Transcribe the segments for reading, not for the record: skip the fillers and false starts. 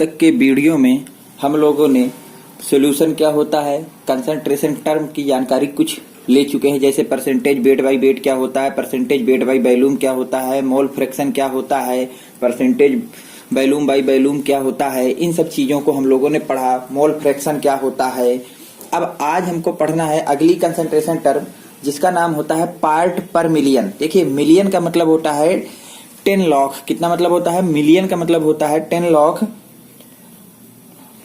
तक के वीडियो में हम लोगों ने सॉल्यूशन क्या होता है, कंसंट्रेशन टर्म की जानकारी कुछ ले चुके हैं, जैसे परसेंटेज वेट बाई वेट क्या होता है, परसेंटेज वेट बाई वॉल्यूम क्या होता है, मोल फ्रैक्शन क्या होता है, परसेंटेज वॉल्यूम बाई वॉल्यूम क्या होता है। इन सब चीजों को हम लोगों ने पढ़ा। मोल फ्रैक्शन क्या होता है। अब आज हमको पढ़ना है अगली कंसंट्रेशन टर्म, जिसका नाम होता है पार्ट पर मिलियन। देखिए, मिलियन का मतलब होता है 10 लाख। कितना मतलब होता है? मिलियन का मतलब होता है 10 लाख।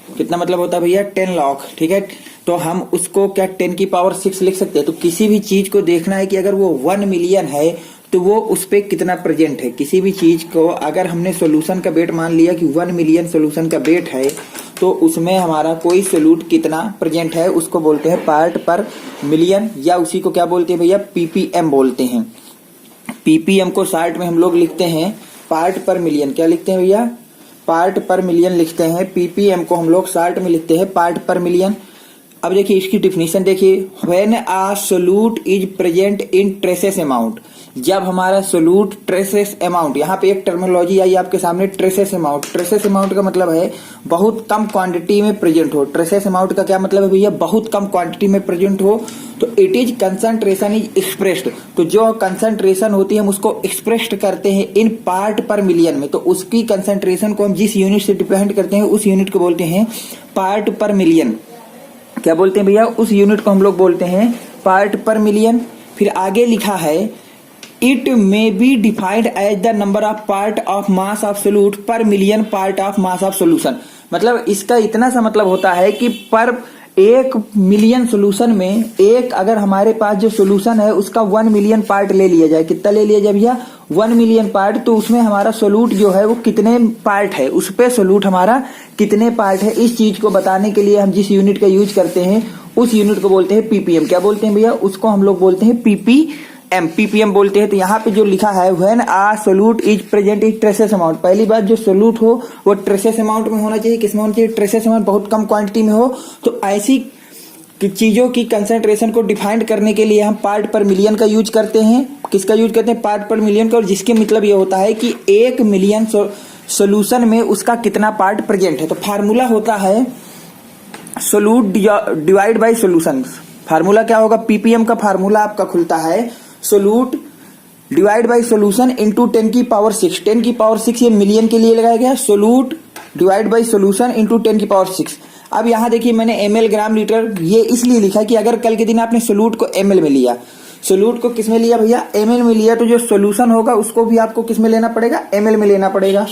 कितना मतलब होता है भैया? 10 लाख। ठीक है, तो हम उसको क्या 10 की पावर 6 लिख सकते हैं। तो किसी भी चीज को देखना है कि अगर वो 1 मिलियन है तो वो उस पे कितना प्रेजेंट है। किसी भी चीज को अगर हमने सोल्यूशन का वेट मान लिया कि 1 मिलियन सोल्यूशन का वेट है, तो उसमें हमारा कोई सोल्यूट कितना प्रेजेंट है उसको बोलते हैं पार्ट पर मिलियन, या उसी को क्या बोलते हैं भैया? पीपीएम बोलते हैं। पीपीएम को शॉर्ट में हम लोग लिखते हैं पार्ट पर मिलियन। क्या लिखते हैं भैया? पार्ट पर मिलियन लिखते हैं। पीपीएम को हम लोग शॉर्ट में लिखते हैं पार्ट पर मिलियन। अब देखिए इसकी डिफिनीशन देखिए, when a solute is present in traces amount. जब हमारा सोल्यूट ट्रेसेस अमाउंट, यहाँ पे एक टर्मिनोलॉजी आई आपके सामने, ट्रेसेस अमाउंट। ट्रेसेस अमाउंट का मतलब है बहुत कम क्वांटिटी में प्रेजेंट हो। ट्रेसेस अमाउंट का क्या मतलब है भैया? बहुत कम क्वांटिटी में प्रेजेंट हो। तो it is concentration is expressed. तो जो कंसंट्रेशन होती है हम उसको एक्सप्रेस्ड करते हैं इन पार्ट पर मिलियन में। तो उसकी कंसंट्रेशन को हम जिस यूनिट से डिपेंड करते हैं उस यूनिट को बोलते हैं पार्ट पर मिलियन। क्या बोलते हैं भैया? उस यूनिट को हम लोग बोलते हैं पार्ट पर मिलियन। फिर आगे लिखा है it may be defined as the number of part of mass of solute per million part of mass of solution. मतलब इसका इतना सा मतलब होता है कि पर 1 मिलियन सोल्यूशन में एक अगर हमारे पास जो सोल्यूशन है उसका 1 मिलियन पार्ट ले लिया जाए। कितना ले लिया जाए भैया? 1 मिलियन पार्ट। तो उसमें हमारा सोल्यूट जो है वो कितने पार्ट है, उस पे सोल्यूट हमारा कितने पार्ट है, इस चीज को बताने के लिए हम जिस यूनिट का यूज करते हैं उस यूनिट को बोलते हैं पीपीएम। क्या बोलते हैं भैया? उसको हम लोग बोलते हैं पीपीएम बोलते हैं। तो यहाँ पे जो लिखा है when a solute is present in traces amount, पहली बात जो सोल्यूट हो वो ट्रेसेस अमाउंट में होना चाहिए। किसमें होना चाहिए? ट्रेसेस अमाउंट, बहुत कम क्वांटिटी में हो। तो ऐसी चीजों की कंसंट्रेशन को डिफाइन करने के लिए हम पार्ट पर मिलियन का यूज करते हैं। किसका यूज करते हैं? पार्ट पर मिलियन का। और जिसके मतलब ये होता है कि 1 मिलियन सोल्यूशन में उसका कितना पार्ट प्रेजेंट है। तो फार्मूला होता है solute divide by solution. Formula क्या होगा? पीपीएम का फार्मूला आपका खुलता है solute divide by solution into 10 की पावर 6। 10 की पावर 6 ये मिलियन के लिए लगाया गया। Solute divide by solution into 10 की पावर 6। अब यहाँ देखिए मैंने एमएल ग्राम लीटर ये इसलिए लिखा कि अगर कल के दिन आपने सोल्यूट को एमएल में लिया, सोल्यूट को किस में लिया भैया? एमएल में लिया, तो जो सोल्यूशन होगा उसको भी आपको किस में लेना पड़ेगा? एमएल में लेना पड़ेगा।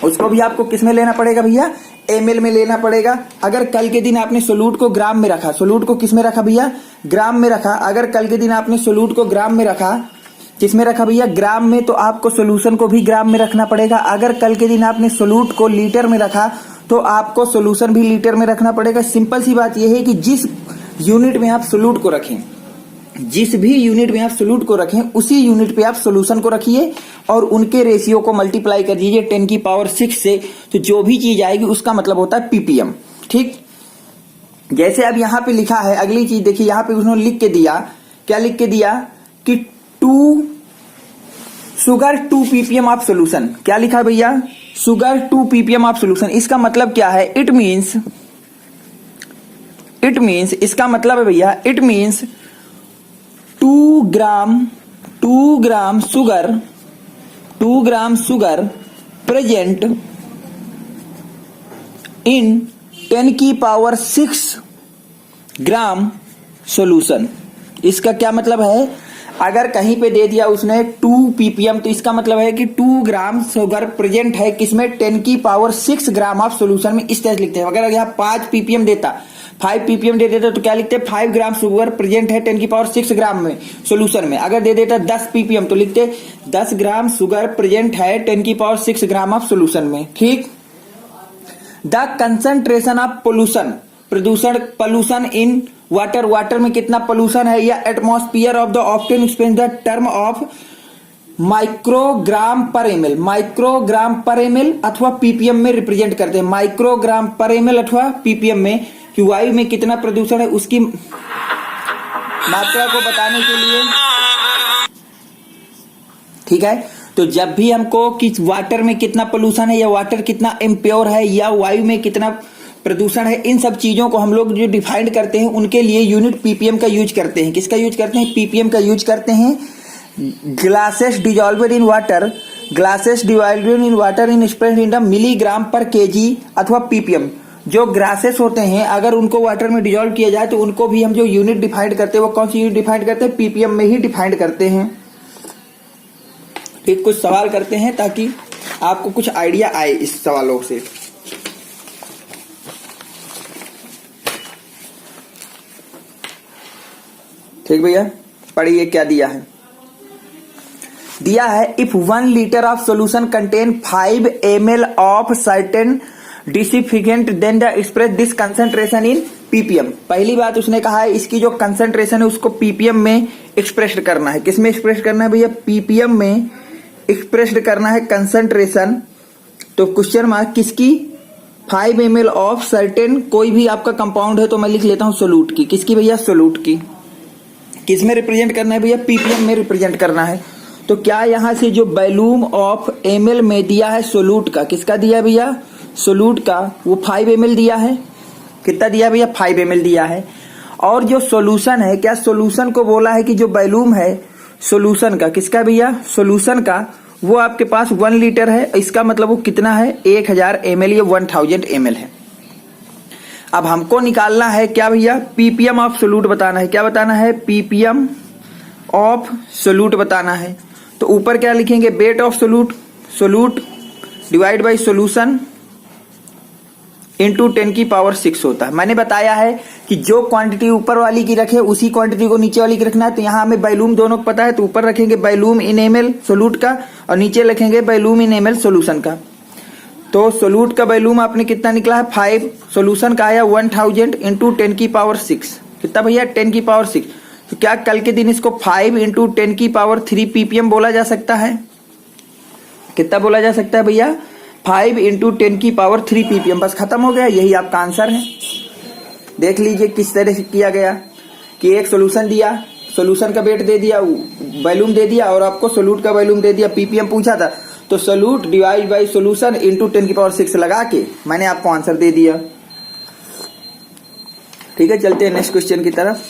उसको भी आपको किस में लेना पड़ेगा भैया? एमएल में लेना पड़ेगा। अगर कल के दिन आपने सोल्यूट को ग्राम में रखा, सोल्यूट को किस में रखा भैया? ग्राम में रखा। अगर कल के दिन आपने सोल्यूट को ग्राम में रखा, किस में रखा भैया? ग्राम में, तो आपको सोल्यूशन को भी ग्राम में रखना पड़ेगा। अगर कल के दिन आपने सोल्यूट को लीटर में रखा तो आपको सोल्यूशन भी लीटर में रखना पड़ेगा। सिंपल सी बात यह है कि जिस यूनिट में आप सोल्यूट को रखें, जिस भी यूनिट में आप सोल्यूट को रखें उसी यूनिट पे आप सोल्यूशन को रखिए और उनके रेशियो को मल्टीप्लाई कर दीजिए 10 की पावर 6 से। तो जो भी चीज आएगी उसका मतलब होता है पीपीएम। ठीक, जैसे अब यहां पे लिखा है अगली चीज देखिए, यहां पे उन्होंने लिख के दिया, क्या लिख के दिया कि 2 शुगर 2 पीपीएम ऑफ सोल्यूशन। क्या लिखा है भैया? Sugar 2 ppm of solution. इसका मतलब क्या है? इट मीन्स इसका मतलब है भैया, it means 2 gram sugar present in 10 की पावर 6 ग्राम सोल्यूशन। इसका क्या मतलब है? अगर कहीं पे दे दिया उसने 2 पीपीएम, तो इसका मतलब है कि 2 ग्राम शुगर प्रेजेंट है किसमें? 10 की पावर 6 ग्राम ऑफ सोल्यूशन में। इस तरह लिखते हैं। अगर यहाँ 5 पीपीएम देता, 5 पीपीएम दे देता तो क्या लिखते? 5 ग्राम शुगर प्रेजेंट है 10 की पावर 6 ग्राम में सोल्यूशन में। अगर दे देता 10 पीपीएम तो लिखते 10 ग्राम शुगर प्रेजेंट है 10 की पावर 6 ग्राम ऑफ सोल्यूशन में। ठीक, the concentration of pollution in water में कितना पोल्यूशन है, या atmosphere of the often expand the term of microgram पर एमएल अथवा पीपीएम में रिप्रेजेंट करते हैं। माइक्रोग्राम पर एमएल अथवा पीपीएम में कि वायु में कितना प्रदूषण है उसकी मात्रा को बताने के लिए। ठीक है, तो जब भी हमको कि वाटर में कितना पोल्यूशन है या वाटर कितना इम्प्योर है या वायु में कितना प्रदूषण है, इन सब चीजों को हम लोग जो डिफाइंड करते हैं उनके लिए यूनिट पीपीएम का यूज करते हैं। किसका यूज करते हैं? पीपीएम का यूज करते हैं। Glasses dissolved in water, glasses dissolved in water in spread in the milligram पर केजी अथवा पीपीएम। जो ग्लासेस होते हैं अगर उनको वाटर में डिजॉल्व किया जाए तो उनको भी हम जो यूनिट डिफाइंड करते हैं वो कौन सी यूनिट डिफाइंड करते हैं? पीपीएम में ही डिफाइंड करते हैं। ठीक, कुछ सवाल करते हैं ताकि आपको कुछ आइडिया आए इस सवालों से। ठीक भैया, पढ़िए क्या दिया है। दिया है if 1 litre of solution contain 5 ml of certain significant then the express this concentration in ppm. पहली बात उसने कहा है इसकी जो कंसंट्रेशन है उसको पीपीएम में एक्सप्रेस करना है। किस में एक्सप्रेस करना है भैया? पीपीएम में एक्सप्रेस करना है कंसंट्रेशन। तो क्वेश्चन मार्क किसकी? 5 ml ऑफ सर्टेन, कोई भी आपका कंपाउंड है तो मैं लिख लेता हूं सोलूट की। किसकी भैया? सोलूट की। किस में रिप्रेजेंट करना है भैया? पीपीएम में रिप्रेजेंट करना है। तो क्या यहां से जो वॉल्यूम ऑफ ml में दिया है सोलूट का, किसका दिया भैया? सोलूट का, वो 5 ml दिया है। कितना दिया भैया? 5 ml दिया है। और जो सोल्यूशन है, क्या सोल्यूशन को बोला है कि जो वॉल्यूम है सोल्यूशन का, किसका भैया? सोल्यूशन का, वो आपके पास 1 लीटर है। इसका मतलब वो कितना है? 1000 ml या 1000 ml है। अब हमको निकालना है क्या भैया? पीपीएम ऑफ सोल्यूट बताना है। क्या बताना है? पीपीएम ऑफ सोल्यूट बताना है। तो ऊपर क्या लिखेंगे? Weight of solute, solute divide by solution into 10 की पावर 6 होता है। मैंने बताया है कि जो क्वांटिटी ऊपर वाली की रखे उसी क्वांटिटी को नीचे वाली की रखना है। तो यहाँ हमें वॉल्यूम दोनों को पता है, तो ऊपर रखेंगे वॉल्यूम इन ml सोल्यूट का और नीचे लिखेंगे वॉल्यूम इन ml सोल्यूशन का। तो सोल्यूट का वॉल्यूम आपने कितना निकला है? 5, सोल्यूशन का आया 1000 इंटू 10 की पावर 6। कितना भैया? 10 की पावर 6। तो क्या कल के दिन इसको 5 इंटू 10 की पावर 3 पीपीएम बोला जा सकता है? कितना बोला जा सकता है भैया? 5 इंटू 10 की पावर 3 पीपीएम। बस खत्म हो गया, यही आपका आंसर है। देख लीजिए किस तरह से किया गया कि एक सोल्यूशन दिया, सोल्यूशन का वेट दे दिया, वॉल्यूम दे दिया और आपको सोल्यूट का वॉल्यूम दे दिया, पीपीएम पूछा था। तो solute divide by solution into 10 की पावर 6 लगा के मैंने आपको आंसर दे दिया। ठीक है, चलते हैं नेक्स्ट क्वेश्चन की तरफ।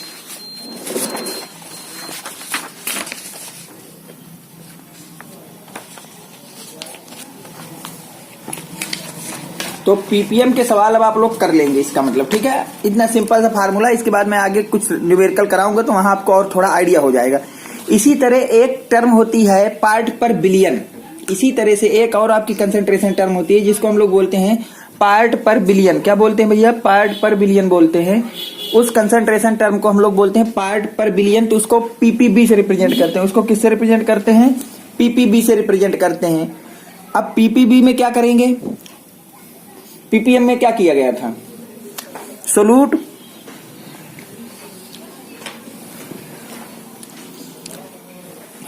तो पीपीएम के सवाल अब आप लोग कर लेंगे, इसका मतलब। ठीक है, इतना सिंपल सा फार्मूला। इसके बाद मैं आगे कुछ न्यूमेरिकल कराऊंगा तो वहां आपको और थोड़ा आइडिया हो जाएगा। इसी तरह एक टर्म होती है पार्ट पर बिलियन। इसी तरह से एक और आपकी कंसंट्रेशन टर्म होती है जिसको हम लोग बोलते हैं पार्ट पर बिलियन। क्या बोलते हैं भैया? पार्ट पर बिलियन बोलते हैं। उस कंसंट्रेशन टर्म को हम लोग बोलते हैं पार्ट पर बिलियन। तो उसको पीपीबी से रिप्रेजेंट करते हैं। उसको किससे रिप्रेजेंट करते हैं? पीपीबी से रिप्रेजेंट करते हैं। अब पीपीबी में क्या करेंगे? पीपीएम में क्या किया गया था? सोल्यूट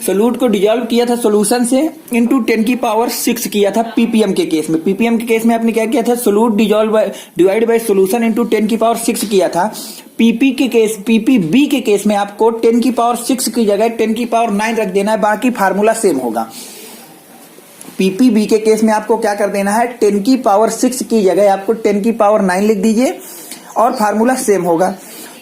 सोल्यूट को डिजॉल्व किया था सोल्यूशन से इंटू 10 की पावर 6 किया था पीपीएम के केस में। पीपीएम के केस में आपने क्या किया था? Solute dissolve divide by solution into 10 की पावर 6 किया था। पीपीबी के केस में आपको 10 की पावर 6 की जगह 10 की पावर 9 रख देना है, बाकी फार्मूला सेम होगा। पीपीबी के केस में आपको क्या कर देना है? 10 की पावर 6 की जगह आपको 10 की पावर 9 लिख दीजिए और फार्मूला सेम होगा।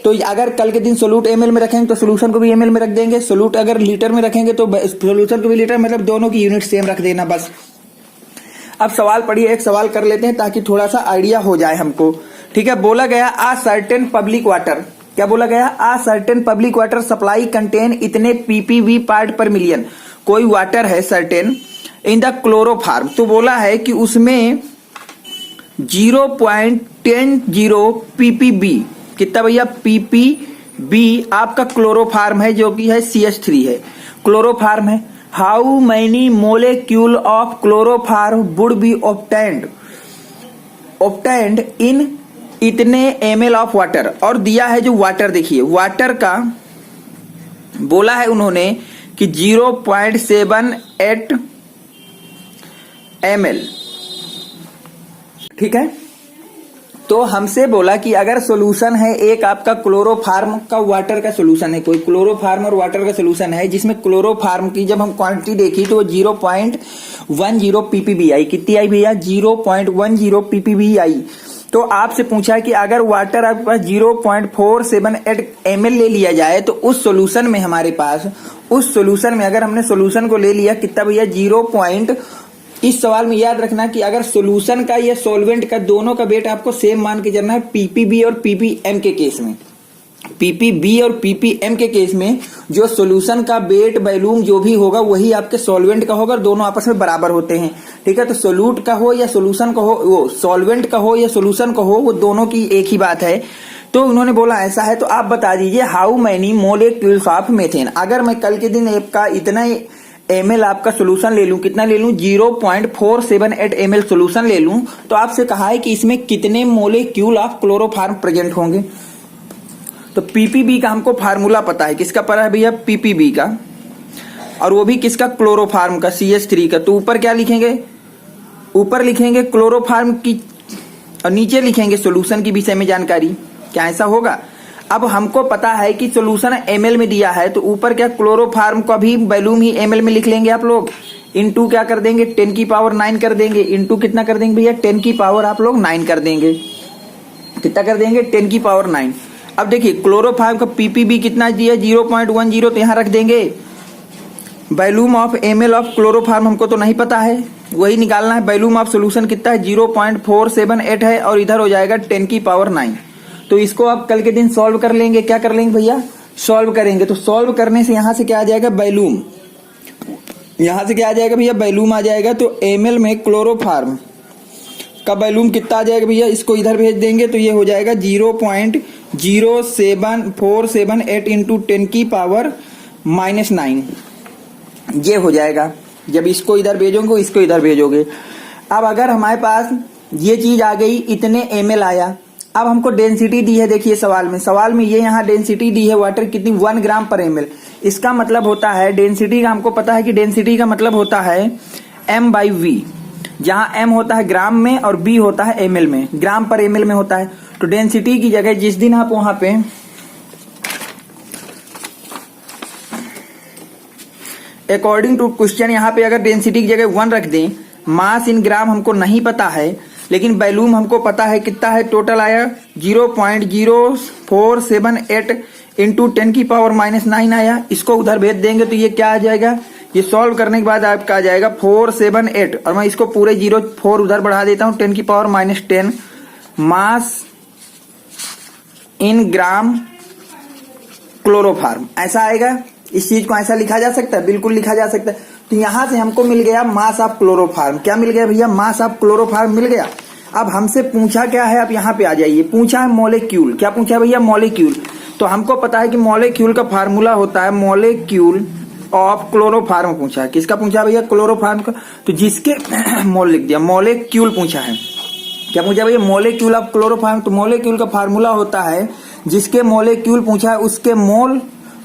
तो अगर कल के दिन सोल्यूट एमएल में रखेंगे तो सोल्यूशन को भी एमएल में रख देंगे, सोल्यूट अगर लीटर में रखेंगे तो सोल्यूशन को भी लीटर, मतलब दोनों की यूनिट सेम रख देना बस। अब सवाल पढ़िए, एक सवाल कर लेते हैं ताकि थोड़ा सा आइडिया हो जाए हमको। ठीक है, बोला गया आ सर्टेन पब्लिक वाटर, क्या बोला गया? A certain public water supply contain इतने पीपीवी पार्ट पर मिलियन। कोई वाटर है सर्टेन इन द क्लोरोफार्म, तो बोला है कि उसमें 0.10 पीपीबी, कितना भैया? पीपीबी आपका क्लोरोफार्म है जो कि है CH3 है, क्लोरोफार्म है। How many molecule of chloroform would be obtained इन इतने ml ऑफ वाटर। और दिया है जो वाटर, देखिए वाटर का बोला है उन्होंने कि 0.78 ml। ठीक है, तो हमसे बोला कि अगर सॉल्यूशन है एक आपका क्लोरोफार्म का वाटर का सॉल्यूशन है, कोई क्लोरोफार्म और वाटर का सॉल्यूशन है जिसमें क्लोरोफार्म की जब हम क्वांटिटी देखी तो 0.10 ppb आई। कितनी आई भैया? 0.10 ppb आई। तो आपसे पूछा कि अगर वाटर आपके पास 0.478 ml ले लिया जाए तो उस सॉल्यूशन में हमारे पास, उस सॉल्यूशन में अगर हमने सॉल्यूशन को ले लिया कितना भैया? 0. इस सवाल में याद रखना कि अगर सॉल्यूशन का या सॉल्वेंट का दोनों का वेट आपको सेम मान के चलना है पीपीबी और पीपीएम के केस में। पीपीबी और पीपीएम के केस में जो सॉल्यूशन का वेट वॉल्यूम जो भी होगा वही आपके सॉल्वेंट का होगा, दोनों आपस में बराबर होते हैं। ठीक है, तो सोल्यूट का हो या सॉल्यूशन का हो, वो सॉल्वेंट का हो या सॉल्यूशन का हो, वो दोनों की एक ही बात है। तो उन्होंने बोला ऐसा है, तो आप बता दीजिए how many molecules of methane. अगर मैं कल के दिन आपका इतना ml आपका सोल्यूशन ले लूं, कितना ले लूं? 0.478 ml सोल्यूशन ले लूं, तो आपसे कहा है कि इसमें कितने मोलेक्यूल ऑफ क्लोरोफार्म प्रेजेंट होंगे। तो पीपीबी का हमको फार्मूला पता है, किसका पता है भैया? पीपीबी का, और वो भी किसका? क्लोरोफार्म का, CH3 का। तो ऊपर क्या लिखेंगे? ऊपर लिखेंगे क्लोरोफार्म की और नीचे लिखेंगे सोल्यूशन की विषय में जानकारी। क्या ऐसा होगा? अब हमको पता है कि सोल्यूशन ml में दिया है, तो ऊपर क्या क्लोरोफार्म का भी वॉल्यूम ही ml में लिख लेंगे आप लोग। इनटू क्या कर देंगे? 10 की पावर 9 कर देंगे। इनटू कितना कर देंगे भैया? 10 की पावर आप लोग 9 कर देंगे। कितना कर देंगे? 10 की पावर 9। अब देखिए क्लोरोफार्म का पीपीबी कितना दिया? 0.10। तो यहां रख देंगे। Volume of ml of chloroform हमको तो नहीं पता है, वही निकालना है। वॉल्यूम ऑफ सोल्यूशन कितना है? 0.478 है, और इधर हो जाएगा 10 की पावर 9। तो इसको आप कल के दिन सॉल्व कर लेंगे। क्या कर लेंगे भैया? सॉल्व करेंगे। तो सॉल्व करने से यहां से क्या आ जाएगा? वॉल्यूम। यहां से क्या आ जाएगा भैया? वॉल्यूम आ जाएगा। तो ml में क्लोरोफार्म का वॉल्यूम कितना आ जाएगा भैया? इसको इधर भेज देंगे तो ये हो जाएगा 0.07478 इंटू 10 की पावर -9। ये हो जाएगा। जब इसको इधर भेजोगे, इसको इधर भेजोगे। अब अगर हमारे पास ये चीज आ गई, इतने ml आया। अब हमको डेंसिटी दी है, देखिए सवाल में ये यहाँ डेंसिटी दी है वाटर कितनी? 1 ग्राम पर ml। इसका मतलब होता है डेंसिटी का, हमको पता है कि डेंसिटी का मतलब होता है m/v, जहां m होता है ग्राम में और b होता है ml में, ग्राम पर ml में होता है। तो डेंसिटी की जगह जिस दिन आप वहां पे अकॉर्डिंग टू क्वेश्चन यहाँ पे अगर डेंसिटी की जगह 1 रख दें, मास इन ग्राम हमको नहीं पता है, लेकिन वॉल्यूम हमको पता है कितना है। टोटल आया 0.0478 इंटू 10 की पावर -9 आया। इसको उधर भेज देंगे तो ये क्या आ जाएगा? ये सॉल्व करने के बाद आपका आ जाएगा 478, और मैं इसको पूरे 0.4 उधर बढ़ा देता हूं, 10 की power -10 mass in gram chloroform. ऐसा आएगा। इस चीज को ऐसा लिखा जा सकता है? बिल्कुल लिखा जा सकता है। तो यहां से हमको मिल गया मास ऑफ क्लोरोफार्म। क्या मिल गया भैया? मास ऑफ क्लोरोफार्म मिल गया। अब हमसे पूछा क्या है? आप यहाँ पे आ जाइए। पूछा है मोलेक्यूल। क्या पूछा भैया? मोलेक्यूल। तो हमको पता है कि मोलेक्यूल का फार्मूला होता है मोलेक्यूल ऑफ क्लोरोफार्म। पूछा है किसका? पूछा भैया क्लोरोफार्म का। तो जिसके मोल लिख दिया, मोलेक्यूल पूछा है। क्या पूछा भैया? Molecule of chloroform. तो मोलेक्यूल का फार्मूला होता है, जिसके मोलेक्यूल पूछा है उसके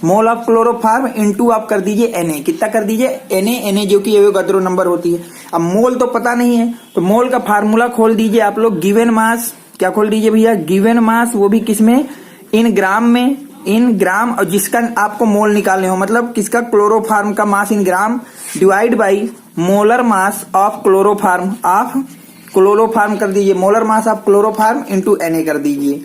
मोल ऑफ क्लोरोफार्म इंटू आप कर दीजिए Na। कितना कर दीजिए? Na जो कि एवोगाड्रो नंबर होती है। अब मोल तो पता नहीं है, तो मोल का फार्मूला खोल दीजिए आप लोग। गिवन मास, क्या खोल दीजिए भैया? गिवन मास, वो भी किसमें? इन ग्राम में, इन ग्राम। और जिसका आपको मोल निकालने हो, मतलब किसका? क्लोरोफार्म का mass in gram divide by molar mass of chloroform. Chloroform कर दीजिए, molar mass of chloroform into Na कर दीजिए।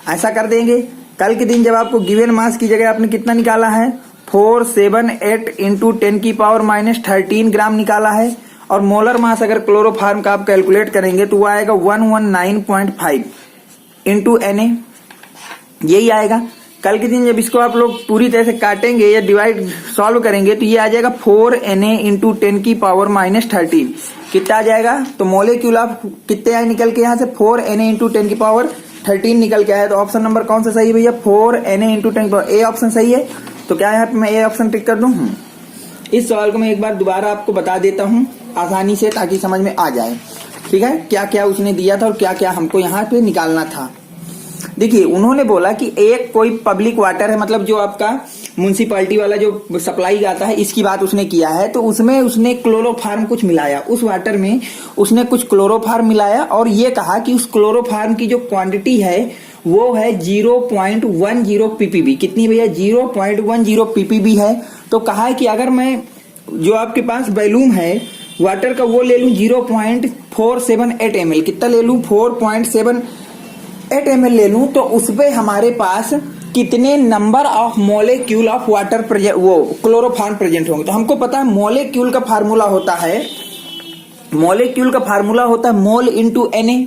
ऐसा कर देंगे। कल के दिन जब आपको गिवन मास की जगह आपने कितना निकाला है? 478 इंटू 10 की पावर -13 ग्राम निकाला है। और मोलर मास अगर क्लोरोफार्म का आप कैलकुलेट करेंगे तो वो आएगा 119.5 इंटू Na, यही आएगा। कल के दिन जब इसको आप लोग पूरी तरह से काटेंगे या डिवाइड सॉल्व करेंगे तो ये आ जाएगा 4Na इंटू 10 की पावर -13। कितना आ जाएगा? तो मोलेक्यूल ऑफ कितने आए निकल के? यहाँ से 4Na इंटू 10 की पावर 13 निकल के आया। तो ऑप्शन नंबर कौन सा सही है भैया? 4Na इंटू 10 की पावर ए ऑप्शन सही है। तो क्या यहाँ पे मैं ए ऑप्शन टिक कर दूं? इस सवाल को मैं एक बार दोबारा आपको बता देता हूं आसानी से, ताकि समझ में आ जाए। ठीक है, क्या क्या उसने दिया था और क्या क्या हमको यहाँ पे निकालना था। देखिए उन्होंने बोला कि एक कोई पब्लिक वाटर है, मतलब जो आपका म्युनिसिपैलिटी वाला जो सप्लाई आता है, इसकी बात उसने किया है। तो उसमें उसने क्लोरोफार्म कुछ मिलाया, उस वाटर में उसने कुछ क्लोरोफार्म मिलाया और ये कहा कि उस क्लोरोफार्म की जो क्वांटिटी है वो है 0.10 ppb। कितनी भैया? 0.10 ppb है। तो कहा है कि अगर मैं जो आपके पास वॉल्यूम है वाटर का वो ले लूं 0.478 ml, कितना ले लूं? 4.78 ml ले लूं, तो उसपे हमारे पास कितने number of molecule of water वो क्लोरोफार्म प्रेजेंट होंगे। तो हमको पता है मॉलिक्यूल का फार्मूला होता है, mole into Na,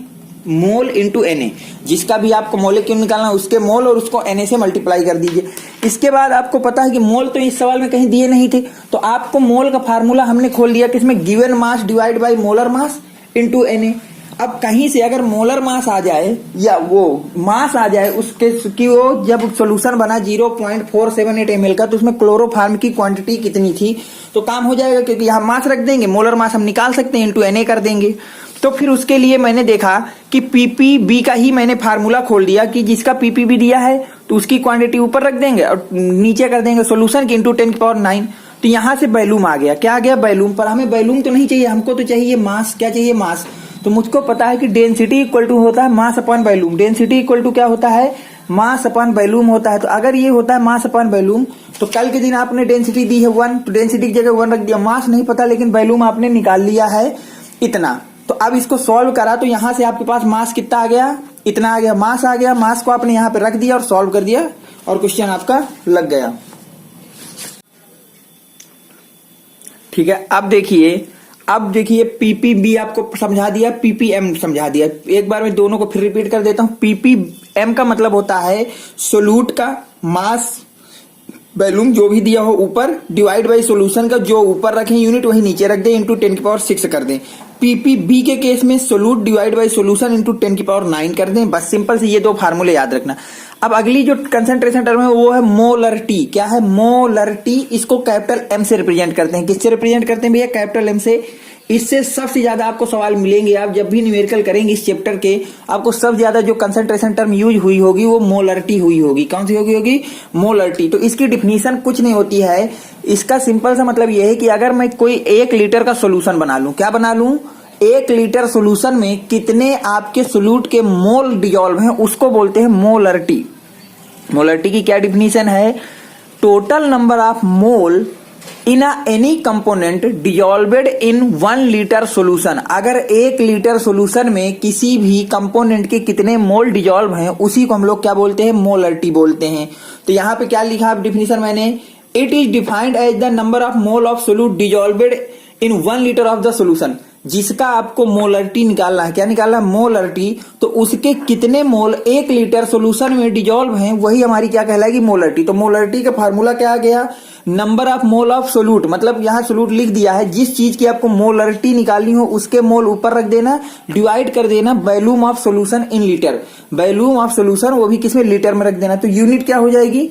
mole into Na। जिसका भी आपको मॉलिक्यूल निकालना है उसके मोल और उसको Na से मल्टीप्लाई कर दीजिए। इसके बाद आपको पता है कि मोल तो इस सवाल में कहीं दिए नहीं थे, तो आपको मोल का फार्मूला हमने खोल दिया किसमें? Given mass divide by molar mass into Na। अब कहीं से अगर मोलर मास आ जाए या वो मास आ जाए उसके कि वो जब सोल्यूशन बना 0.478 ml का, तो उसमें क्लोरोफार्म की क्वांटिटी कितनी थी, तो काम हो जाएगा, क्योंकि यहाँ मास रख देंगे, मोलर मास हम निकाल सकते हैं, इंटू Na कर देंगे। तो फिर उसके लिए मैंने देखा कि पीपीबी का ही मैंने फार्मूला खोल दिया कि जिसका पीपीबी दिया है तो उसकी क्वांटिटी ऊपर रख देंगे और नीचे कर देंगे सोल्यूशन की इंटू 10⁹। तो यहां से वॉल्यूम आ गया। क्या आ गया? वॉल्यूम। पर हमें वॉल्यूम तो नहीं चाहिए, हमको तो चाहिए मास। क्या चाहिए? मास। तो मुझको पता है कि डेंसिटी इक्वल टू होता है mass upon volume. Density equal to क्या होता है? मास अपॉन वॉल्यूम होता है। तो अगर ये होता है मास अपॉन वॉल्यूम, तो कल के दिन आपने डेंसिटी दी है 1, तो डेंसिटी की जगह 1 रख दिया। मास नहीं पता लेकिन वॉल्यूम आपने निकाल लिया है इतना। तो अब इसको सॉल्व करा तो यहां से आपके पास मास कितना आ गया? इतना आ गया। मास आ गया, मास को आपने यहां पे रख दिया और सॉल्व कर दिया और क्वेश्चन आपका लग गया। ठीक है। अब देखिए पीपीबी आपको समझा दिया, पीपीएम समझा दिया। एक बार मैं दोनों को फिर रिपीट कर देता हूं। पीपीएम का मतलब होता है सोल्यूट का मास वॉल्यूम जो भी दिया हो ऊपर डिवाइड बाई सॉल्यूशन का जो ऊपर रखें यूनिट वही नीचे रख दें इंटू 10⁶ कर दें। पीपीबी के केस में solute divide by solution into 10⁹ कर दें। बस सिंपल से ये दो फार्मूले याद रखना। अब अगली जो कंसंट्रेशन टर्म है वो है मोलरिटी। क्या है? मोलरिटी। इसको कैपिटल एम से रिप्रेजेंट करते हैं। किससे रिप्रेजेंट करते हैं भैया? कैपिटल एम से। इससे सबसे ज्यादा आपको सवाल मिलेंगे, आप जब भी न्यूमेरिकल करेंगे इस चैप्टर के, आपको सबसे ज्यादा जो कंसंट्रेशन टर्म यूज हुई होगी वो मोलरिटी हुई होगी। कौन सी होगी? मोलरिटी। तो इसकी डिफिनीशन कुछ नहीं होती है, इसका सिंपल सा मतलब यह है कि अगर मैं कोई 1 लीटर का सोल्यूशन बना लूं, क्या बना लूं? 1 लीटर सोल्यूशन में कितने आपके सोल्यूट के मोल डिजॉल्व हैं उसको बोलते हैं मोलरिटी। मोलरिटी की क्या डिफिनीशन है? Total number of mole in any component dissolved in 1 litre solution. अगर 1 लीटर सोल्यूशन में किसी भी कंपोनेंट के कितने मोल डिजॉल्व हैं उसी को हम लोग क्या बोलते हैं? मोलरिटी बोलते हैं। तो यहां पे क्या लिखा डिफिनीशन मैंने? It is defined as the number of mole of solute dissolved in 1 litre of the solution. जिसका आपको मोलरिटी निकालना है, क्या निकालना है? मोलरिटी। तो उसके कितने मोल 1 लीटर सोल्यूशन में डिजॉल्व हैं वही हमारी क्या कहलाएगी? मोलरिटी। तो मोलरिटी का फार्मूला क्या आ गया? Number of mole of solute. मतलब यहां सोल्यूट लिख दिया है, जिस चीज की आपको मोलरिटी निकालनी हो उसके मोल ऊपर रख देना, डिवाइड कर देना volume of solution in litre. Volume of solution वो भी किसमें? लीटर में रख देना। तो यूनिट क्या हो जाएगी?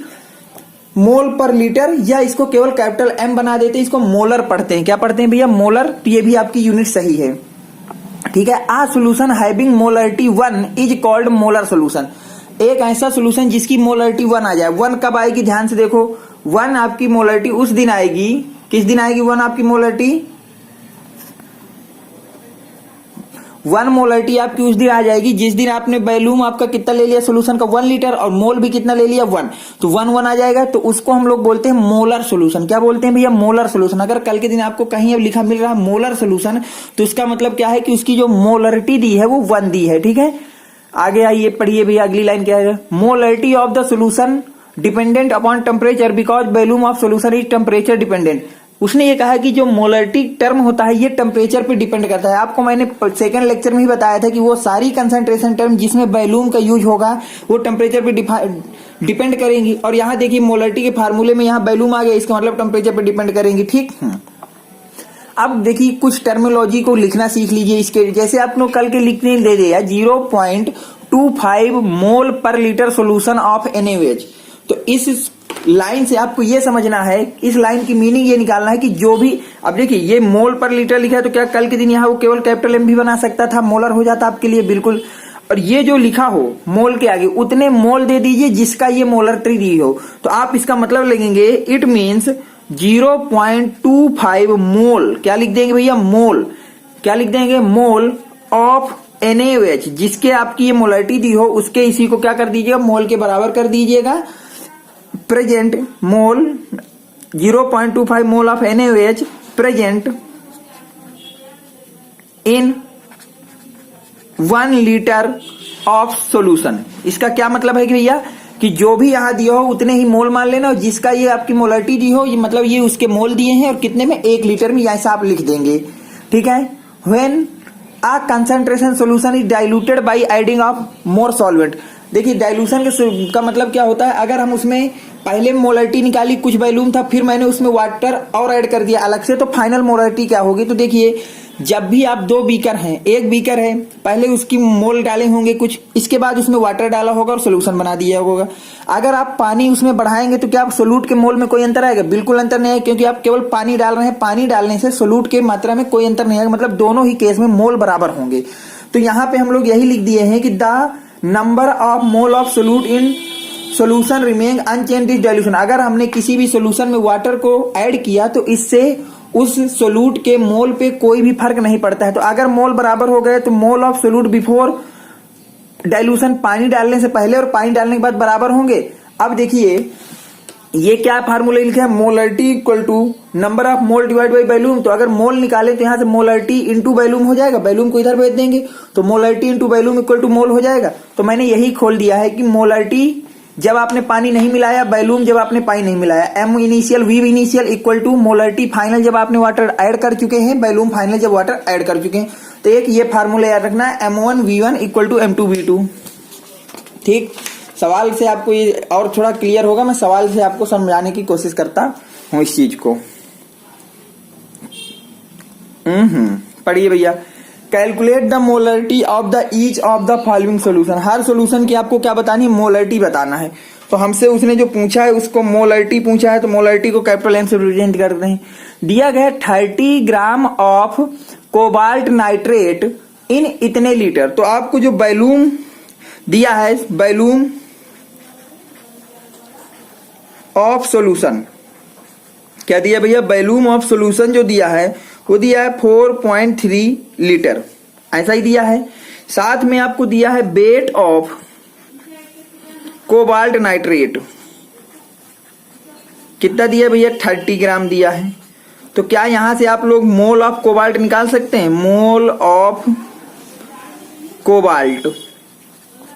मोल पर लीटर, या इसको केवल कैपिटल एम बना देते हैं, इसको मोलर पढ़ते हैं। क्या पढ़ते हैं भैया? मोलर। तो ये भी आपकी यूनिट सही है। ठीक है। A solution having molarity 1 is called molar solution. एक ऐसा सोल्यूशन जिसकी मोलरिटी 1 आ जाए। 1 कब आएगी? ध्यान से देखो, 1 आपकी मोलरिटी उस दिन आएगी, किस दिन आएगी 1 आपकी मोलरिटी? 1 मोलरिटी आपकी उस दिन आ जाएगी जिस दिन आपने वॉल्यूम आपका कितना ले लिया सोल्यूशन का? 1 लीटर, और मोल भी कितना ले लिया? 1। तो 1 आ जाएगा, तो उसको हम लोग बोलते हैं मोलर सोल्यूशन। क्या बोलते हैं भैया? Molar solution. अगर कल के दिन आपको कहीं अब लिखा मिल रहा है मोलर सोल्यूशन, तो इसका मतलब क्या है कि उसकी जो मोलरिटी दी है वो 1 दी है। ठीक है। आगे आइए पढ़िए भैया, अगली लाइन क्या है? Molarity of the solution dependent upon temperature because volume of solution is temperature dependent. उसने ये कहा कि जो मोलरिटी टर्म होता है ये टेम्परेचर पे डिपेंड करता है। आपको मैंने सेकंड लेक्चर में ही बताया था कि वो सारी कंसंट्रेशन टर्म जिसमें वॉल्यूम का यूज होगा वो टेम्परेचर पे डिपेंड करेंगी। और यहाँ देखिए मोलरिटी के फार्मूले में यहाँ वॉल्यूम आ गया, इसका मतलब टेम्परेचर पे डिपेंड करेंगी। ठीक। अब देखिए कुछ टर्मिनोलॉजी को लिखना सीख लीजिए इसके। जैसे आपने कल के लिखने दे दिया 0.25 मोल पर लीटर सोल्यूशन ऑफ NaOH। तो इस लाइन से आपको ये समझना है, इस लाइन की मीनिंग ये निकालना है कि जो भी, अब देखिए ये मोल पर लीटर लिखा है तो क्या कल के दिन यहाँ वो केवल कैपिटल एम भी बना सकता था, मोलर हो जाता आपके लिए? बिल्कुल। और ये जो लिखा हो मोल के आगे उतने मोल दे दीजिए जिसका ये मोलरिटी दी हो। तो आप इसका मतलब लिखेंगे इट मीन्स 0.25 मोल, क्या लिख देंगे भैया, मोल, क्या लिख देंगे, मोल ऑफ NaOH, जिसके आपकी ये मोलरिटी दी हो उसके इसी को क्या कर दीजिएगा, मोल के बराबर कर दीजिएगा। Present mole 0.25 mole of NaOH present in 1 litre of solution. इसका क्या मतलब है कि भैया कि जो भी यहां दिया हो उतने ही मोल मान लेना, और जिसका ये आपकी मोलरिटी दी हो ये मतलब ये उसके मोल दिए हैं, और कितने में, 1 लीटर में, ऐसा आप लिख देंगे। ठीक है। When a concentration solution is diluted by adding of more solvent. देखिए डाइल्यूशन का मतलब क्या होता है, अगर हम उसमें पहले मोलरिटी निकाली, कुछ वॉल्यूम था, फिर मैंने उसमें वाटर और ऐड कर दिया अलग से, तो फाइनल मोलरिटी क्या होगी। तो देखिए जब भी आप 2 बीकर हैं, एक बीकर है, पहले उसकी मोल डाले होंगे कुछ, इसके बाद उसमें वाटर डाला होगा और सोल्यूशन बना दिया होगा। अगर आप पानी उसमें बढ़ाएंगे तो क्या आप सोल्यूट के मोल में कोई अंतर आएगा, बिल्कुल अंतर नहीं है, क्योंकि आप केवल पानी डाल रहे हैं, पानी डालने से सोल्यूट के मात्रा में कोई अंतर नहीं आएगा, मतलब दोनों ही केस में मोल बराबर होंगे। तो यहाँ पे हम लोग यही लिख दिए हैं कि the number of mole of solute in solution remain unchanged is dilution. अगर हमने किसी भी सोल्यूशन में वाटर को ऐड किया तो इससे उस सोल्यूट के मोल पे कोई भी फर्क नहीं पड़ता है। तो अगर मोल बराबर हो गए तो मोल ऑफ सोल्यूट बिफोर डाइल्यूशन, पानी डालने से पहले और पानी डालने के बाद बराबर होंगे। अब देखिए ये क्या फार्मूला लिखा है, molarity equal to number of mole divide by volume. तो अगर मोल निकाले तो यहां से मोलरिटी इंटू वॉल्यूम हो जाएगा, वॉल्यूम को इधर भेज देंगे तो molarity into volume equal to mole हो जाएगा। तो मैंने यही खोल दिया है कि मोलरिटी जब आपने पानी नहीं मिलाया, वॉल्यूम जब आपने पानी नहीं मिलाया, M initial V initial equal to molarity final जब आपने वाटर ऐड कर चुके हैं, वॉल्यूम फाइनल जब वाटर ऐड कर चुके हैं। तो एक ये फार्मूला याद रखना है, M1 V1 equal to M2 V2। ठीक, सवाल से आपको ये और थोड़ा क्लियर होगा, मैं सवाल से आपको समझाने की कोशिश करता हूं इस चीज को। पढ़िए भैया, calculate the molarity of the each of the following solution. Her solution की आपको क्या बतानी है, मोलरिटी बताना है। तो हमसे उसने जो पूछा है उसको मोलरिटी पूछा है, तो मोलरिटी को कैपिटल एम से रिप्रेजेंट करते हैं। दिया गया 30 ग्राम ऑफ कोबाल्ट नाइट्रेट इन इतने लीटर। तो आपको जो वॉल्यूम दिया है, वॉल्यूम ऑफ सोल्यूशन क्या दिया भैया, वॉल्यूम ऑफ सोल्यूशन जो दिया है वो दिया है 4.3 लीटर, ऐसा ही दिया है। साथ में आपको दिया है वेट ऑफ कोबाल्ट नाइट्रेट, कितना दिया भैया, 30 ग्राम दिया है। तो क्या यहां से आप लोग मोल ऑफ कोबाल्ट निकाल सकते हैं, मोल ऑफ कोबाल्ट।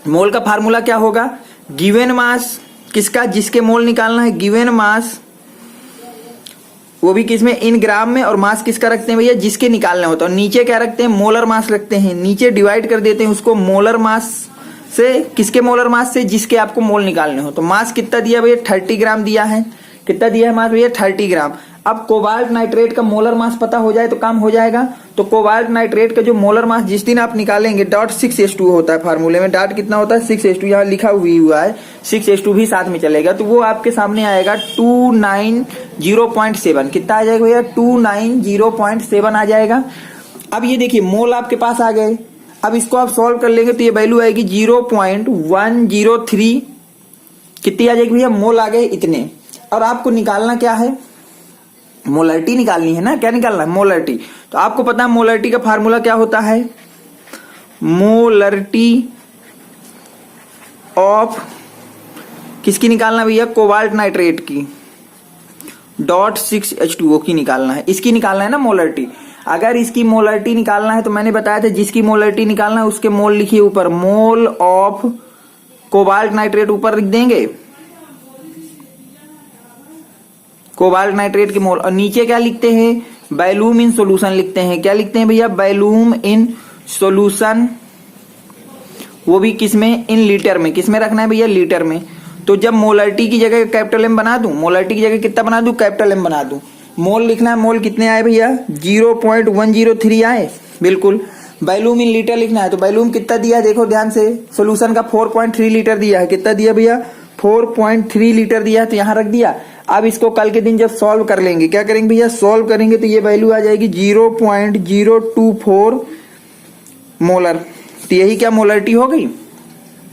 मोल का फार्मूला क्या होगा, गिवन मास किसका, जिसके मोल निकालना है, गिवन मास, वो भी किसमें, इन ग्राम में, और मास किसका रखते हैं भैया, जिसके निकालना होता है। और नीचे क्या रखते हैं, मोलर मास रखते हैं, नीचे डिवाइड कर देते हैं उसको मोलर मास से, किसके मोलर मास से, जिसके आपको मोल निकालने हो। तो मास कितना दिया भैया, 30 ग्राम दिया है। कितना दिया है मास भैया, 30 ग्राम। अब कोबाल्ट नाइट्रेट का मोलर मास पता हो जाए तो काम हो जाएगा। तो कोबाल्ट नाइट्रेट का जो मोलर मास जिस दिन आप निकालेंगे, डॉट 6H2 होता है फार्मूले में, डॉट कितना होता है, 6H2, यहाँ लिखा हुआ है 6H2 भी साथ में चलेगा। तो वो आपके सामने आएगा 290.7। कितना आ जाएगा भैया, 290.7 आ जाएगा। अब ये देखिए मोल आपके पास आ गए। अब इसको आप सॉल्व कर लेंगे तो ये वैल्यू आएगी 0.103, कितनी आ जाएगी भैया, मोल आ गए इतने। और आपको निकालना क्या है, मोलरिटी निकालनी है ना, क्या निकालना है, मोलरिटी। तो आपको पता है मोलरिटी का फार्मूला क्या होता है, मोलरिटी ऑफ किसकी निकालना भैया, कोबाल्ट नाइट्रेट की, डॉट 6H2O की निकालना है, इसकी निकालना है ना मोलरिटी। अगर इसकी मोलरिटी निकालना है तो मैंने बताया था जिसकी मोलरिटी निकालना है उसके मोल लिखिए ऊपर, मोल ऑफ कोबाल्ट नाइट्रेट ऊपर लिख देंगे, कोबाल्ट नाइट्रेट के मोल, और नीचे क्या लिखते हैं, वॉल्यूम इन सॉल्यूशन लिखते हैं। क्या लिखते हैं भैया, वॉल्यूम इन सॉल्यूशन, वो भी किसमें, इन लीटर में। किसमें रखना है भैया, लीटर में। तो जब मोलरिटी की जगह कैपिटल एम बना दूं, मोलरिटी की जगह कितना बना दूं, कैपिटल एम बना दूं। मोल लिखना है, मोल कितने आए भैया, 0.103 आए, बिल्कुल। वॉल्यूम इन लीटर लिखना है, तो वॉल्यूम कितना दिया देखो ध्यान से, सोल्यूशन का 4.3 लीटर दिया है। कितना दिया भैया, 4.3 लीटर दिया है, तो यहां रख दिया। अब इसको कल के दिन जब सॉल्व कर लेंगे, क्या करेंगे भैया, सॉल्व करेंगे तो ये वैल्यू आ जाएगी 0.024 मोलर। तो यही क्या मोलरिटी हो गई,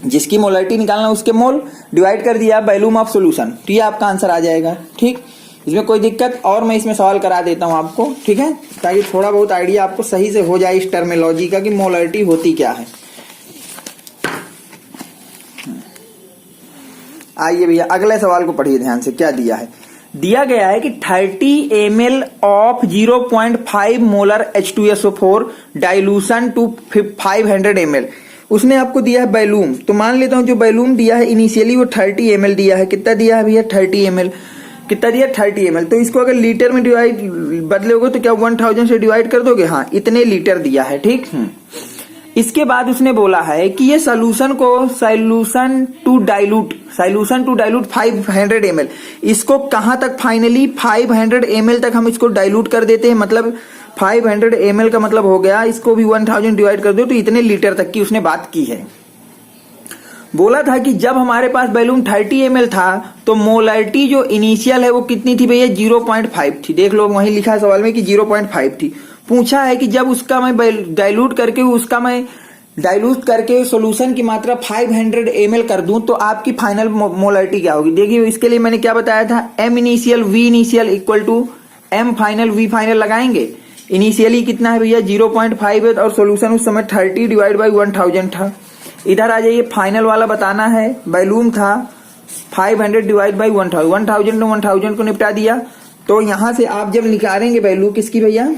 जिसकी मोलरिटी निकालना उसके मोल डिवाइड कर दिया वॉल्यूम ऑफ सॉल्यूशन, तो ये आपका आंसर आ जाएगा। ठीक, इसमें कोई दिक्कत, और मैं इसमें सवाल करा देता हूं आपको, ठीक है, ताकि थोड़ा बहुत आइडिया आपको सही से हो जाए इस टर्मिनोलॉजी का कि मोलरिटी होती क्या है। आइए भैया अगले सवाल को पढ़िए ध्यान से, क्या दिया है। दिया गया है कि 30 ml of 0.5 molar H2SO4 dilution to 500 ml, उसने आपको दिया है बैलूम। तो मान लेता हूं जो बैलूम दिया है इनिशियली वो 30 ml दिया है। कितना दिया है भैया, 30 ml। कितना दिया, 30 ml। तो इसको अगर लीटर में डिवाइड बदलोगे तो क्या 1000 से डिवाइड कर दोगे, हाँ इतने लीटर दिया है। ठीक, इसके बाद उसने बोला है कि ये सॉल्यूशन टू डाइल्यूट 500 ml, इसको कहां तक, फाइनली 500 ml तक हम इसको डाइल्यूट कर देते हैं। मतलब 500 ml का मतलब हो गया, इसको भी 1000 डिवाइड कर दो तो इतने लीटर तक की उसने बात की है। बोला था कि जब हमारे पास बैलून 30 ml था तो मोलरिटी जो इनिशियल है वो कितनी थी भैया, 0.5 थी। देख लो वहीं लिखा है सवाल में कि 0.5 थी। पूछा है कि जब उसका मैं डाइल्यूट करके सॉल्यूशन की मात्रा 500 ml कर दूं तो आपकी फाइनल मोलरिटी क्या होगी। देखिए इसके लिए मैंने क्या बताया था, M initial V initial equal to M final V final लगाएंगे। इनिशियली कितना है भैया 0.5 है और सॉल्यूशन उस समय 30 डिवाइड बाई 1000 था। इधर आ जाइए, फाइनल वाला बताना है, वॉल्यूम था 500 डिवाइड बाई 1000 को निपटा दिया। तो यहां से आप जब निकालेंगे वैल्यू किसकी भैया,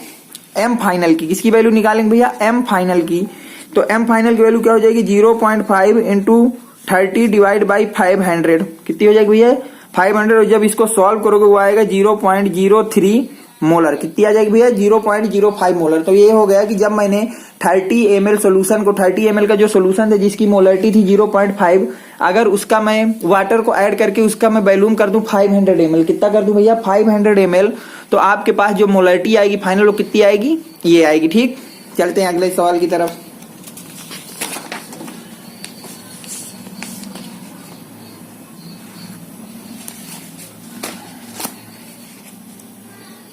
M फाइनल की, किसकी वैल्यू निकालेंगे भैया, M फाइनल की। तो M फाइनल की वैल्यू क्या हो जाएगी, 0.5 इंटू 30 डिवाइड बाई 500, कितनी हो जाएगी भैया 500। और जब इसको सॉल्व करोगे वो आएगा 0.03 मोलर। कितनी आ जाएगी भैया 0.05 मोलर। तो ये हो गया कि जब मैंने 30 ml सोल्यूशन को, 30 ml का जो सोल्यूशन था जिसकी मोलरिटी थी 0.5, अगर उसका मैं वाटर को ऐड करके उसका मैं वॉल्यूम कर दूं 500 ml, कितना कर दूं भैया 500 ml, तो आपके पास जो मोलरिटी आएगी फाइनल वो कितनी आएगी, ये आएगी। ठीक, चलते हैं अगले सवाल की तरफ।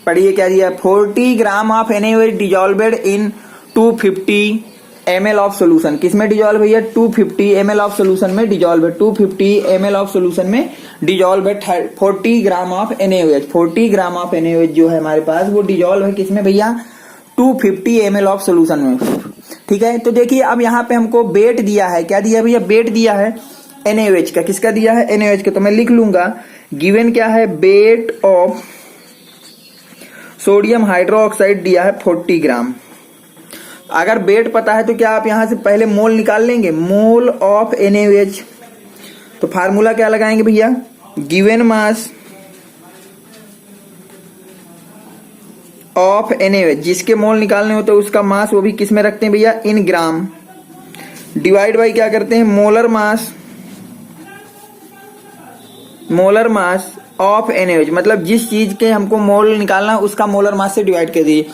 पढ़िए क्या दिया, 40 gram of NaOH dissolved in 250 ml of solution. किसमें डिजॉल्व भैया, 250 ml ऑफ सोल्यूशन में डिजॉल्व है। 250 ml ऑफ सोल्यूशन में डिजॉल्व है 40 gram of NaOH। 40 gram of NaOH जो है हमारे पास वो डिजॉल्व है किसमें भैया, 250 ml ऑफ सोल्यूशन में। ठीक है, तो देखिए अब यहाँ पे हमको वेट दिया है, क्या दिया भैया, वेट दिया है NaOH का। किसका दिया है, NaOH का। तो मैं लिख लूंगा गिवन क्या है, वेट ऑफ सोडियम हाइड्रोक्साइड दिया है 40 ग्राम। अगर वेट पता है तो क्या आप यहां से पहले मोल निकाल लेंगे, मोल ऑफ NaOH। तो फार्मूला क्या लगाएंगे भैया, गिवन मास ऑफ NaOH, जिसके मोल निकालने होते हैं उसका मास वो भी किस में रखते हैं भैया, इन ग्राम, डिवाइड बाई क्या करते हैं, मोलर मास ऑफ NaOH। मतलब जिस चीज के हमको मोल निकालना उसका मोलर मास से डिवाइड कर दीजिए।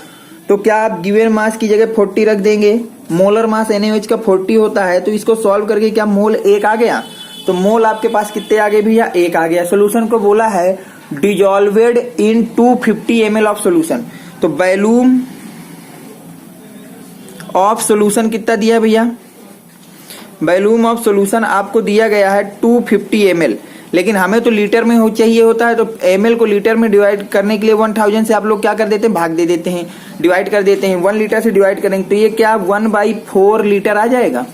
तो क्या आप गिवन मास की जगह 40 रख देंगे, मोलर मास NaOH का 40 होता है, तो इसको सॉल्व करके क्या मोल 1 आ गया। तो मोल आपके पास कितने आ गए भैया, 1 आ गया। सोल्यूशन को बोला है डिजॉल्वेड इन 250 ml ऑफ सोल्यूशन। तो वॉल्यूम ऑफ सोल्यूशन कितना दिया भैया, वॉल्यूम ऑफ सोल्यूशन आपको दिया गया है 250 ml, लेकिन हमें तो लीटर में चाहिए होता है। तो ml को लीटर में डिवाइड करने के लिए 1000 से आप लोग क्या कर देते हैं, भाग दे देते हैं, डिवाइड कर देते हैं। 1 लीटर से डिवाइड करेंगे तो ये क्या 1/4 लीटर आ जाएगा।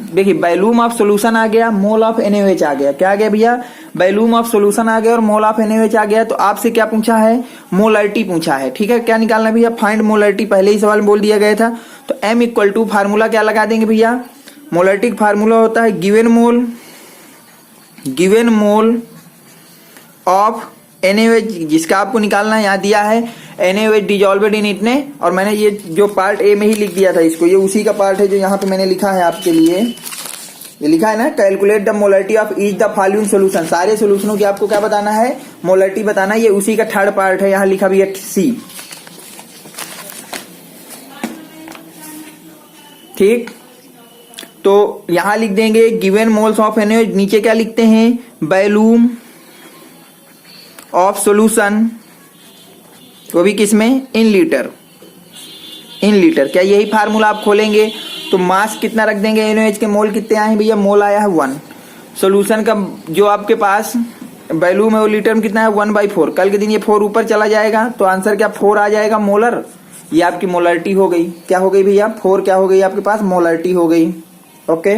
देखिए वॉल्यूम ऑफ सोल्यूशन आ गया, मोल ऑफ NaOH आ गया। क्या आ गया भैया, वॉल्यूम ऑफ सोल्यूशन आ गया और मोल ऑफ NaOH आ गया। तो आपसे क्या पूछा है, मोलरिटी पूछा है। ठीक है, क्या निकालना भैया, फाइंड मोलरिटी, पहले ही सवाल में बोल दिया गया था। तो M इक्वल टू फार्मूला क्या लगा देंगे भैया, मोलरिटी का फार्मूला होता है गिवन मोल ऑफ NaOH, जिसका आपको निकालना यहाँ दिया है NaOH डिजॉल्वेड इन इतने, और मैंने ये जो पार्ट ए में ही लिख दिया था इसको, ये उसी का पार्ट है जो यहाँ पे मैंने लिखा है आपके लिए। ये लिखा है ना, calculate the molarity of each the following solution. सारे सोल्यूशनों की आपको क्या बताना है, मोलरिटी बताना है। ये उसी का थर्ड पार्ट है, यहाँ लिखा भी है C। ठीक, तो यहां लिख देंगे गिवन मोल्स ऑफ NaOH, नीचे क्या लिखते हैं, वॉल्यूम ऑफ सॉल्यूशन, वो भी किसमें, इन लीटर। क्या यही फार्मूला आप खोलेंगे तो मास कितना रख देंगे, NaOH के मोल कितने आए हैं भैया, मोल आया है 1। सोल्यूशन का जो आपके पास वैल्यू में वो लीटर में कितना है 1/4। कल के दिन ये 4 ऊपर चला जाएगा तो आंसर क्या 4 आ जाएगा मोलर। ये आपकी मोलरिटी हो गई, क्या हो गई भैया 4 क्या हो गई आपके पास मोलरिटी हो गई। ओके।